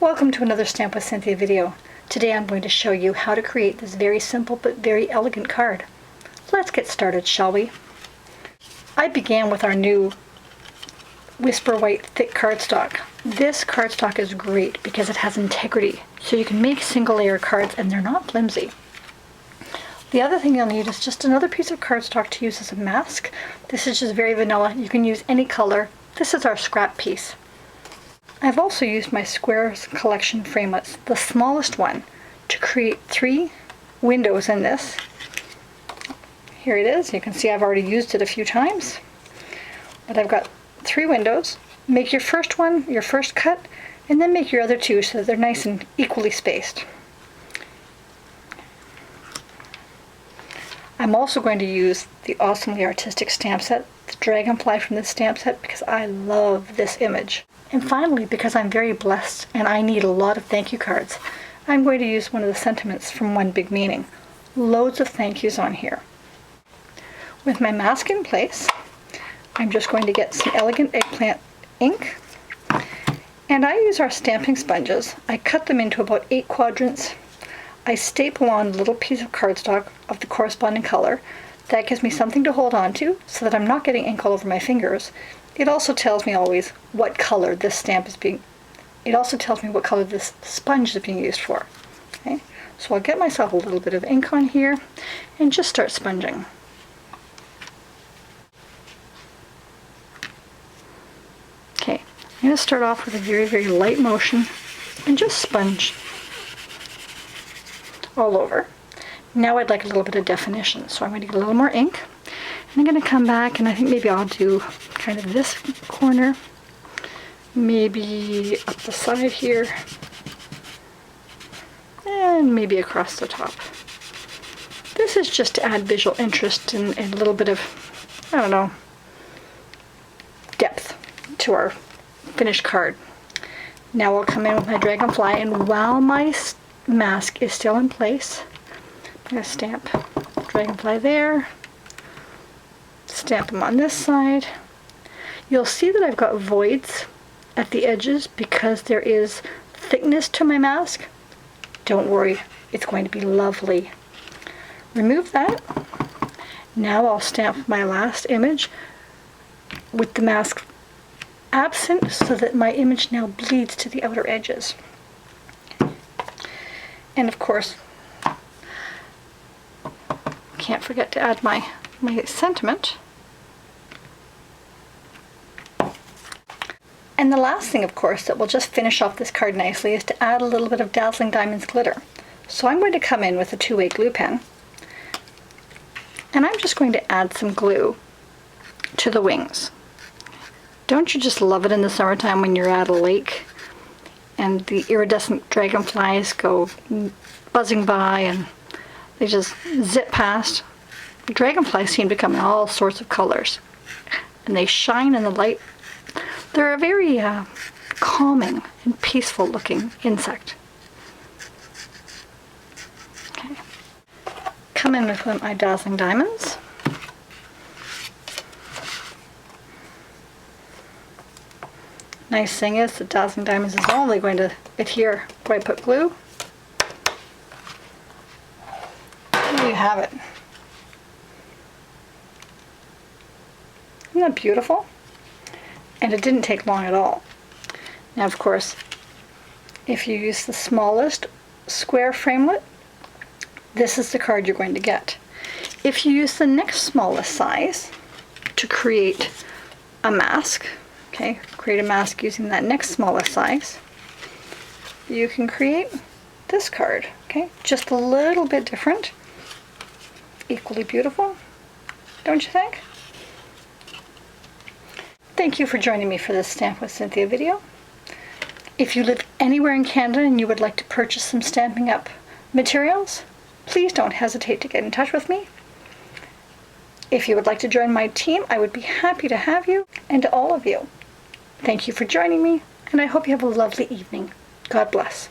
Welcome to another Stamp with Cynthia video. Today I'm going to show you how to create this very simple but very elegant card. Let's get started, shall we? I began with our new Whisper White thick cardstock. This cardstock is great because it has integrity, so you can make single layer cards and they're not flimsy. The other thing you'll need is just another piece of cardstock to use as a mask. This is just very vanilla. You can use any color. This is our scrap piece. I've also used my Squares collection framelits, the smallest one, to create 3 windows in this. Here it is. You can see I've already used it a few times. But I've got 3 windows. Make your first one, your first cut, and then make your other 2 so that they're nice and equally spaced. I'm also going to use the awesomely artistic stamp set, the Dragonfly from this stamp set, because I love this image. And finally, because I'm very blessed and I need a lot of thank you cards, I'm going to use one of the sentiments from One Big Meaning. Loads of thank yous on here. With my mask in place, I'm just going to get some elegant eggplant ink, and I use our stamping sponges. I cut them into about 8 quadrants. I staple on a little piece of cardstock of the corresponding color. That gives me something to hold on to so that I'm not getting ink all over my fingers. It also tells me always what color this stamp is being, it also tells me what color this sponge is being used for. Okay? So I'll get myself a little bit of ink on here and just start sponging. Okay, I'm going to start off with a very, very light motion and just sponge all over. Now I'd like a little bit of definition, so I'm going to get a little more ink. And I'm going to come back and I think maybe I'll do kind of this corner, maybe up the side here, and maybe across the top. This is just to add visual interest and a little bit of, I don't know, depth to our finished card. Now I'll come in with my Dragonfly, and while my mask is still in place, I'm going to stamp Dragonfly there, stamp them on this side. You'll see that I've got voids at the edges because there is thickness to my mask. Don't worry, it's going to be lovely. Remove that. Now I'll stamp my last image with the mask absent so that my image now bleeds to the outer edges. And of course, can't forget to add my sentiment. And the last thing, of course, that will just finish off this card nicely is to add a little bit of Dazzling Diamonds glitter. So I'm going to come in with a 2-way glue pen, and I'm just going to add some glue to the wings. Don't you just love it in the summertime when you're at a lake and the iridescent dragonflies go buzzing by and they just zip past? Dragonflies seem to come in all sorts of colors, and they shine in the light. They're a very calming and peaceful looking insect. Okay. Come in with my Dazzling Diamonds. Nice thing is the Dazzling Diamonds is only going to adhere when I put glue. There you have it. Isn't that beautiful? And it didn't take long at all. Now, of course, if you use the smallest square framelit, this is the card you're going to get. If you use the next smallest size to create a mask, okay, create a mask using that next smallest size, you can create this card, okay, just a little bit different, equally beautiful, don't you think? Thank you for joining me for this Stamp with Cynthia video. If you live anywhere in Canada and you would like to purchase some Stampin' Up materials, please don't hesitate to get in touch with me. If you would like to join my team, I would be happy to have you. And to all of you, thank you for joining me, and I hope you have a lovely evening. God bless.